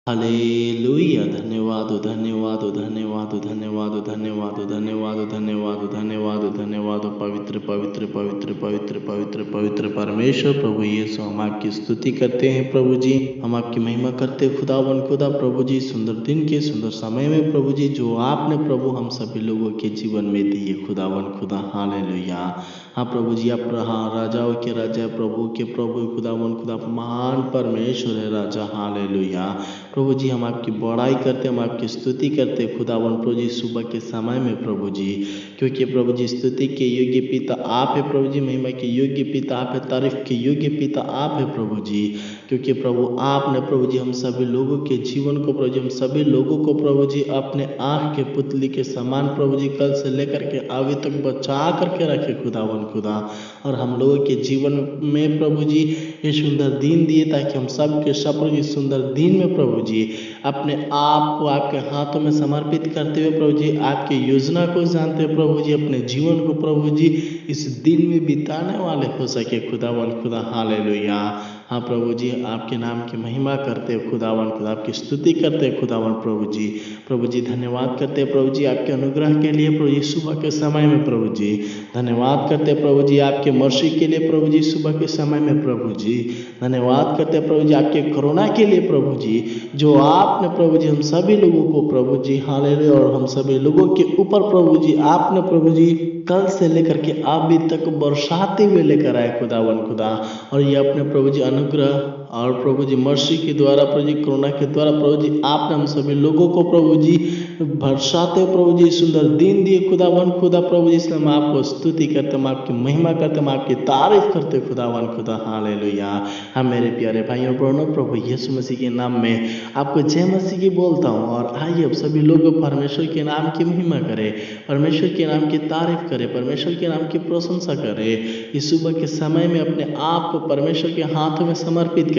Hallelujah. धन्यवाद धन्यवाद धन्यवाद धन्यवाद धन्यवाद धन्यवाद धन्यवाद धन्यवाद धन्यवाद पवित्र पवित्र पवित्र पवित्र पवित्र पवित्र परमेश्वर प्रभु यीशु, हम आपकी स्तुति करते हैं प्रभु जी। हम आपकी महिमा करते हैं खुदावन खुदा प्रभु जी, सुंदर दिन के सुंदर समय में प्रभु जी जो आपने प्रभु हम सभी लोगों के जीवन में दिए खुदावन खुदा। हालेलुया। हाँ प्रभु जी, आप राजाओं के राजा, प्रभु के प्रभु खुदावन खुदा, महान परमेश्वर है राजा। हालेलुया। प्रभु जी हम आपकी बड़ाई करते, हम आपकी स्तुति करते खुदावन प्रभु जी सुबह के समय में प्रभु जी, क्योंकि प्रभु जी स्तुति के योग्य पिता आप है प्रभु जी, महिमा के योग्य पिता आप है, तारीफ के योग्य पिता आप है प्रभु जी। क्योंकि प्रभु आपने प्रभु जी हम सभी लोगों के जीवन को प्रभु जी, हम सभी लोगों को प्रभु जी अपने आँख के पुतली के समान प्रभु जी कल से लेकर के अभी तक बचा करके रखे खुदावन खुदा। और हम लोगों के जीवन में प्रभु जी ये सुंदर दिन दिए, ताकि हम सब के सब प्रभु जी सुंदर दिन में प्रभु जी अपने आप को आपके हाथों में समर्पित करते हुए प्रभु जी आपकी योजना को जानते हुए प्रभु जी अपने जीवन को प्रभु जी इस दिन में बिताने वाले हो सके खुदावन खुदा। हालेलुया। हाँ प्रभु जी आपके नाम की महिमा करते हो खुदावन खुदा, आपकी स्तुति करते हैं खुदावन प्रभु जी। प्रभु जी धन्यवाद करते हैं प्रभु जी आपके अनुग्रह के लिए प्रभु जी सुबह के समय में प्रभु जी। धन्यवाद करते हैं प्रभु जी आपके मर्सी के लिए प्रभु जी सुबह के समय में प्रभु जी। धन्यवाद करते हैं प्रभु जी आपके करुणा के लिए प्रभु जी, जो आपने प्रभु जी हम सभी लोगों को प्रभु जी हालेलुया, और हम सभी लोगों के ऊपर प्रभु जी आपने प्रभु जी कल से लेकर के अभी तक बरसाते हुए लेकर आए खुदावन खुदा। और ये अपने प्रभु जी अनुग्रह और प्रभु जी मर्सी के द्वारा प्रभु जी करुणा के द्वारा प्रभु जी आपने हम सभी लोगों को प्रभु जी बरसाते प्रभु जी सुंदर दिन दिए खुदावन खुदा प्रभु जी। इसलिए हम आपको स्तुति करते, हम आपकी महिमा करते, हम आपकी तारीफ करते खुदावन खुदा। हालेलुया। हाँ मेरे प्यारे भाइयों बहनों, प्रभु यीशु मसीह के नाम में आपको जय मसीह की बोलता हूँ। और आइए अब सभी लोग परमेश्वर के नाम की महिमा करें, परमेश्वर के नाम की तारीफ करें, परमेश्वर के नाम की प्रशंसा करें। इस सुबह के समय में अपने आप को परमेश्वर के हाथों में समर्पित करें।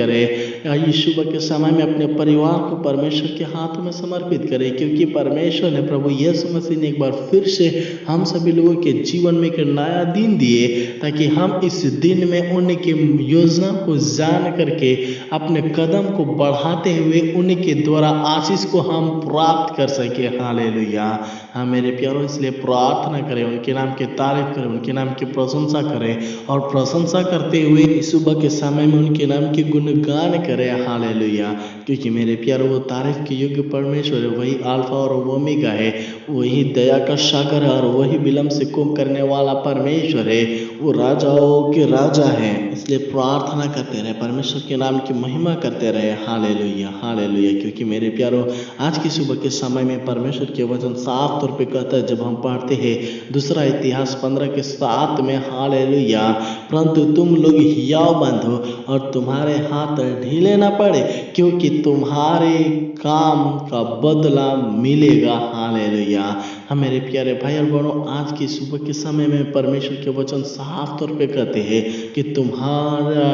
इस सुबह के समय में अपने परिवार को परमेश्वर के हाथों में समर्पित करें, क्योंकि परमेश्वर ने प्रभु यीशु मसीह ने एक बार फिर से हम सभी लोगों के जीवन में एक नया दिन दिए, ताकि हम इस दिन में उनकी योजना को जान करके अपने कदम को बढ़ाते हुए उनके द्वारा आशीष को हम प्राप्त कर सके। हालेलुया। हाँ मेरे प्यारों, इसलिए प्रार्थना करें, उनके नाम की तारीफ करें, उनके नाम की प्रशंसा करें, और प्रशंसा करते हुए इस सुबह के समय में उनके नाम की गुणगान करें। हालेलुया। क्योंकि मेरे प्यारों वो तारीफ के योग्य परमेश्वर है, वही अल्फा और ओमेगा है, वही दया का सागर है, और वही विलंब से कोप करने वाला परमेश्वर है, वो राजाओं के राजा है। इसलिए प्रार्थना करते रहे, परमेश्वर के नाम की महिमा करते रहे। Hallelujah hallelujah. क्योंकि मेरे प्यारों आज की सुबह के समय में परमेश्वर के वचन साफ तौर पे कहता है, जब हम पढ़ते हैं दूसरा इतिहास 15:7 में, हालेलुया, परंतु तुम लोग हियाव बंधो और तुम्हारे हाथ ढीले ना पड़े, क्योंकि तुम्हारे काम का बदला मिलेगा। हालेलुया। हाँ मेरे प्यारे भाई और बहनों, आज की सुबह के समय में परमेश्वर के वचन साफ तौर पे कहते हैं कि तुम्हारा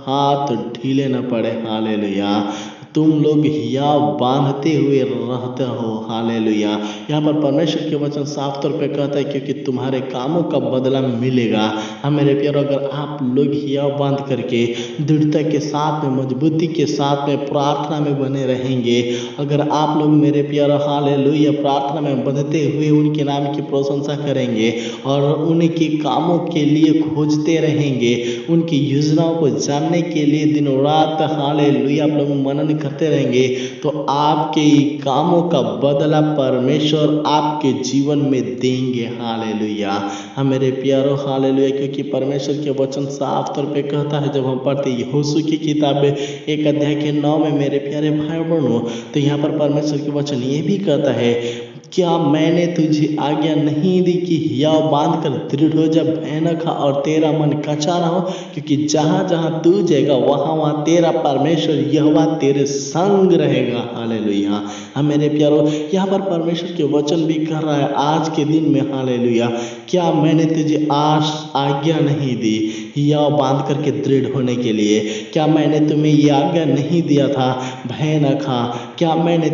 हाथ ढीले न पड़े। हालेलुया। तुम लोग हियाव बांधते हुए रहते हो। हालेलुया। यहाँ पर परमेश्वर के वचन साफ तौर पे कहता है, क्योंकि तुम्हारे कामों का बदला मिलेगा। हाँ मेरे प्यारों, अगर आप लोग हियाव बांध करके दृढ़ता के साथ में, मजबूती के साथ में प्रार्थना में बने रहेंगे, अगर आप लोग मेरे प्यारों हालेलुया प्रार्थना में बंधते हुए उनके नाम की प्रशंसा करेंगे और उनके कामों के लिए खोजते रहेंगे, उनकी योजनाओं को जानने के लिए दिनों रात हालेलुया आप लोग मनन करते रहेंगे, तो आपके कामों का बदला परमेश्वर आपके जीवन में देंगे। हालेलुया। हाँ मेरे प्यारों हालेलुया। क्योंकि परमेश्वर के वचन साफ तौर पे कहता है, जब हम पढ़ते यहोशू की किताब 1:9 में मेरे प्यारे भाई बहनों, तो यहाँ पर परमेश्वर के वचन ये भी कहता है, क्या मैंने तुझे आज्ञा नहीं दी कि हियाव बांध कर दृढ़ हो जा, भय न खा और तेरा मन कचा ना हो, क्योंकि जहाँ जहाँ तू जाएगा वहाँ वहाँ तेरा परमेश्वर यहोवा तेरे संग रहेगा। हालेलुया। हाँ मेरे प्यारों, यहाँ पर परमेश्वर के वचन भी कर रहा है आज के दिन में। हालेलुया। क्या मैंने तुझे आज्ञा नहीं दी हियाव बांध करके दृढ़ होने के लिए? क्या मैंने तुम्हें ये आज्ञा नहीं दिया था, भय न खा? क्या मैंने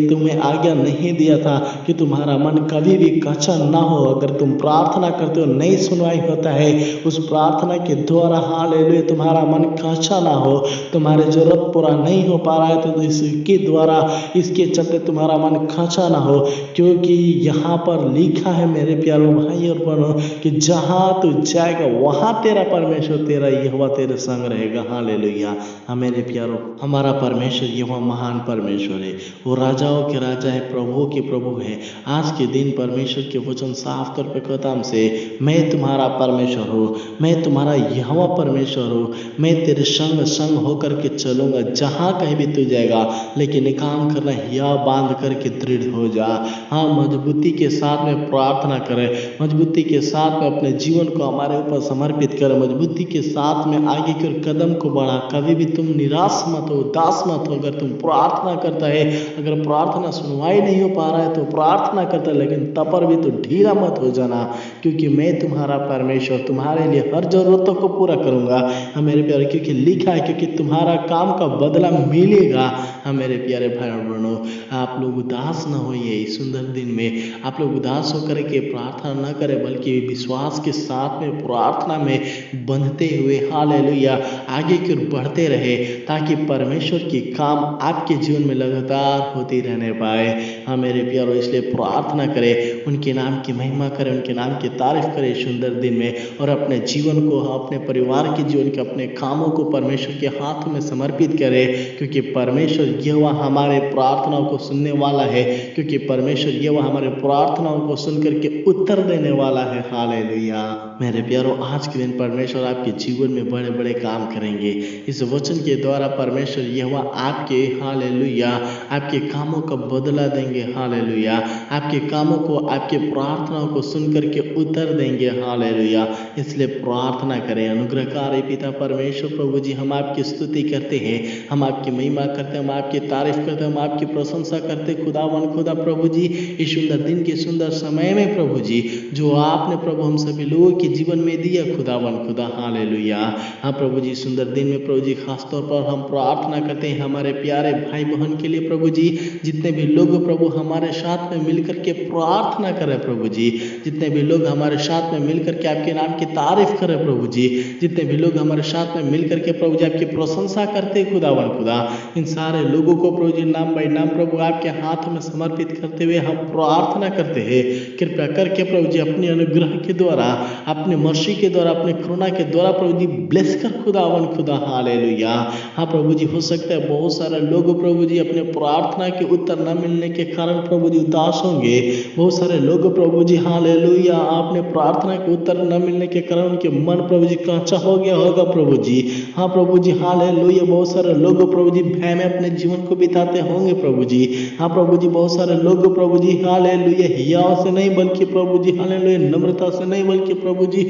तुम्हें आज्ञा नहीं दिया था कि तुम्हारा मन कभी भी कच्चा ना हो? अगर तुम प्रार्थना करते हो, नहीं सुनवाई होता है, उस प्रार्थना के द्वारा हालेलुया तुम्हारा मन कच्चा ना हो, तुम्हारी जरूरत पूरा नहीं हो पा रहा है तो इसके द्वारा, इसके चलते तुम्हारा मन कच्चा ना हो, क्योंकि यहाँ पर लिखा है मेरे प्यारे भाई और बहनों कि जहाँ तू जाएगा वहाँ तेरा परमेश्वर, तेरा यहोवा तेरे संग रहेगा। हालेलुया। हाँ मेरे प्यारों, हमारा परमेश्वर यहोवा महान परमेश्वर है, वो राजाओं के राजा है, प्रभुओं के प्रभु है। आज के दिन परमेश्वर के वचन साफ तौर पर कहता हमसे, मैं तुम्हारा परमेश्वर हूँ, मैं तुम्हारा यहोवा परमेश्वर हूँ, मैं तेरे संग संग होकर के चलूंगा जहाँ कहीं भी तू जाएगा। लेकिन एक काम करना, हिया बांध करके दृढ़ हो जा। हाँ, मजबूती के साथ में प्रार्थना करें, मजबूती के साथ में अपने जीवन को हमारे ऊपर समर्पित करें, मजबूती के साथ में आगे की ओर कदम को बढ़ा। कभी भी तुम निराश मत हो, उदास मत हो। अगर तुम प्रार्थना करता है, अगर प्रार्थना सुनवाई नहीं हो पा रहा है तो प्रार्थना करता है, लेकिन तब पर भी तो ढीला मत हो जाना, क्योंकि मैं तुम्हारा परमेश्वर तुम्हारे लिए हर जरूरतों को पूरा करूंगा। हाँ मेरे प्यारे, क्योंकि लिखा है, क्योंकि तुम्हारा काम का बदला मिलेगा। हाँ मेरे प्यारे भाई और बहनों, आप लोग उदास न होइए इस सुंदर दिन में। आप लोग उदास होकर के प्रार्थना न करें, बल्कि विश्वास के साथ में प्रार्थना में बंधते हुए हालेलुया आगे की ओर बढ़ते रहे, ताकि परमेश्वर की काम आपके जीवन में लगातार होती रहने पाए। हाँ मेरे प्यारों, इसलिए प्रार्थना करें, उनके नाम की महिमा करें, उनके नाम की तारीफ करें सुंदर दिन में, और अपने जीवन को, अपने परिवार के जीवन के, अपने कामों को परमेश्वर के हाथों में समर्पित करें, क्योंकि परमेश्वर यहोवा हमारे प्रार्थनाओं को सुनने वाला है, क्योंकि परमेश्वर यहोवा हमारे प्रार्थनाओं को सुन करके उत्तर देने वाला है। हालेलुया। मेरे प्यारों, आज के दिन परमेश्वर आपके जीवन में बड़े बड़े काम करेंगे। इस वचन के द्वारा परमेश्वर यहोवा आपके हालेलुया आपके कामों का बदला देंगे। हालेलुया। आपके कामों को, आपके प्रार्थनाओं को सुन करके उत्तर देंगे। हालेलुया। इसलिए प्रार्थना करें। अनुग्रहकारी पिता परमेश्वर प्रभु जी, हम आपकी स्तुति करते हैं, हम आपकी महिमा करते हैं, हम आपकी तारीफ करते हैं, हम आपकी प्रशंसा करते हैं खुदावन खुदा प्रभु जी, इस सुंदर दिन के सुंदर समय में प्रभु जी, जो आपने प्रभु हम सभी लोगों के जीवन में दिया खुदावन खुदा। हालेलुया। हाँ प्रभु जी, सुंदर दिन में प्रभु जी खासतौर पर हम प्रार्थना करते हैं हमारे प्यारे भाई बहन के लिए प्रभु जी, जितने भी लोग प्रभु हमारे साथ में मिलकर के प्रार्थना करें प्रभु जी, जितने भी लोग हमारे साथ में मिलकर के आपके नाम की तारीफ करें प्रभु जी, जितने भी लोग हमारे साथ में मिलकर के प्रभु जी आपकी प्रशंसा करते हैं खुदावन खुदा, इन सारे लोगों को प्रभु जी नाम बाई नाम प्रभु आपके हाथ में समर्पित करते हुए हम प्रार्थना करते हैं। कृपया करके प्रभु जी अपने अनुग्रह के द्वारा, अपने मर्सी के द्वारा, अपने करुणा के द्वारा प्रभु जी ब्लेस कर खुदावन खुदा। हालेलुया। हाँ प्रभु जी, हो सकता है बहुत सारे लोग प्रभु जी अपने प्रार्थना के उत्तर न मिलने के कारण प्रभु जी उदास होंगे। बहुत सारे लोग प्रभु जी हालेलुया आपने प्रार्थना के उत्तर न मिलने के कारण उनके मन प्रभु जी कच्चा हो गया होगा प्रभु जी। हाँ प्रभु जी हालेलुया। बहुत सारे लोग प्रभु जी भय में अपने जीवन को बिताते होंगे प्रभु जी। हाँ प्रभु जी, बहुत सारे लोग प्रभु जी हालेलुया हिया से नहीं बल्कि प्रभु जी हालेलुया नम्रता से नहीं बल्कि प्रभु जी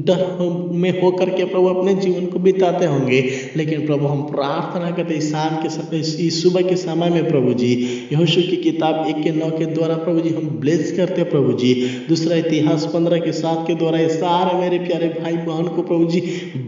डर में होकर के प्रभु अपने जीवन को बिताते होंगे। लेकिन प्रभु हम प्रार्थना करते इस शाम के इस सुबह के समय में प्रभु जी, यहोशू की किताब 1:9 के द्वारा प्रभु जी हम ब्लेस करते प्रभु जी, दूसरा इतिहास 15:7 के द्वारा ये सारे मेरे प्यारे भाई बहन को प्रभु जी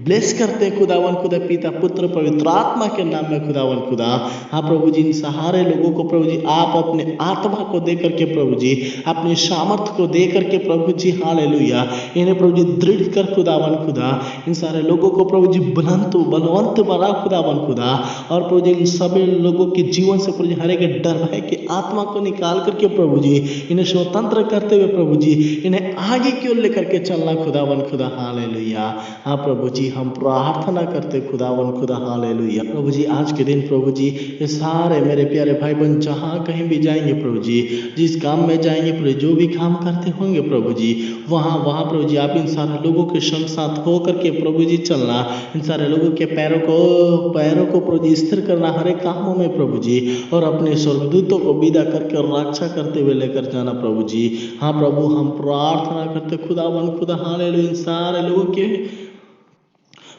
ब्लेस करते खुदावन खुदा, पिता पुत्र पवित्र आत्मा के नाम में खुदावन खुदा। हाँ प्रभु जी, इन सहारे लोगों को प्रभु जी आप अपने आत्मा को दे करके प्रभु जी, अपने सामर्थ्य को दे करके प्रभु जी हालेलुया इन्हें प्रभु जी दृढ़ कर खुदावन खुदा। इन सारे लोगों को प्रभु जी बलवंत बना खुदावन खुदा, और प्रभु जी इन सभी लोगों के जीवन से प्रभु जी हर एक डर भय की आत्मा को निकाल करके प्रभु जी इन्हें स्वतंत्र करते हुए प्रभु जी इन्हें आगे की ओर लेकर के चलना खुदावन खुदा। हालेलुया। हाँ प्रभु जी, हम प्रार्थना करते खुदावन खुदा। हालेलुया। प्रभु जी, आज के दिन प्रभु जी ये सारे मेरे प्यारे भाई बहन जहाँ कहीं भी जाएंगे प्रभु जी, जिस काम में जाएंगे प्रभु, जो भी काम करते होंगे प्रभु जी, वहाँ प्रभु जी आप इन सारे लोगों के संग साथ हो करके प्रभु जी चलना, इन सारे लोगों के पैरों को प्रभु जी स्थिर करना हर एक कामों में प्रभु जी, और अपने स्वर्गदूतों को विदा करके रक्षा करते हुए लेकर जाना प्रभु जी। हाँ प्रभु, हम प्रार्थना करते खुदावन खुदा हालेलुया इन सारे लोगों के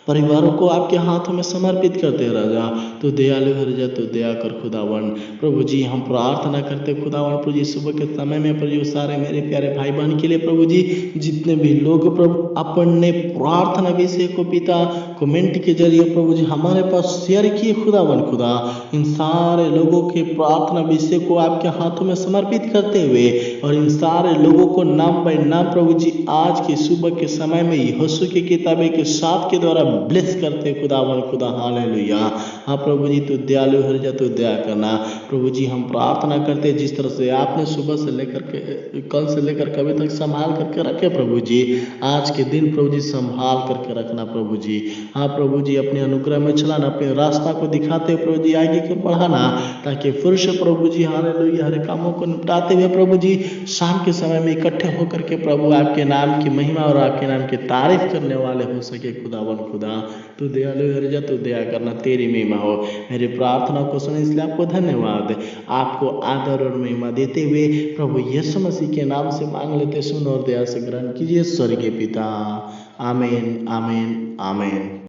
परिवारों को आपके हाथों में समर्पित करते हैं राजा। तो दयालु है राजा, तो दया कर खुदावन। प्रभु जी हम प्रार्थना करते खुदावन प्रभु जी सुबह के समय में प्रभु जी सारे मेरे प्यारे भाई बहन के लिए प्रभु जी जितने भी लोग प्रभु अपने प्रार्थना विषय को पिता कमेंट के जरिए प्रभु जी हमारे पास शेयर किए खुदावन खुदा, इन सारे लोगों के प्रार्थना विषय को आपके हाथों में समर्पित करते हुए और इन सारे लोगों को नाम बाय नाम प्रभु जी आज के सुबह के समय में यहोशू की किताबें के साथ के द्वारा ब्लेस करते खुदावन खुदा। हालेलुया। हाँ प्रभु जी तू दयालु हो जा, तू दया करना प्रभु जी। हम प्रार्थना करते जिस तरह से आपने सुबह से लेकर के कल से लेकर कभी तक संभाल करके रखे प्रभु जी, आज के दिन प्रभु जी संभाल करके रखना प्रभु जी। हाँ प्रभु जी अपने अनुग्रह में चलाना, अपने रास्ता को दिखाते प्रभु जी आगे को बढ़ाना, ताकि पुरुष प्रभु जी हालेलुया हर कामों को निपटाते हुए प्रभु जी शाम के समय में इकट्ठे होकर के प्रभु आपके नाम की महिमा और आपके नाम की तारीफ करने वाले हो सके खुदावन खुदा। तू दयालु है राजा, तू दया करना, तेरी महिमा हो। मेरी प्रार्थना को सुने इसलिए आपको धन्यवाद। आपको आदर और महिमा देते हुए प्रभु यीशु मसीह के नाम से मांग लेते, सुन और दया से ग्रहण कीजिए स्वर्गीय पिता। आमीन आमीन आमीन।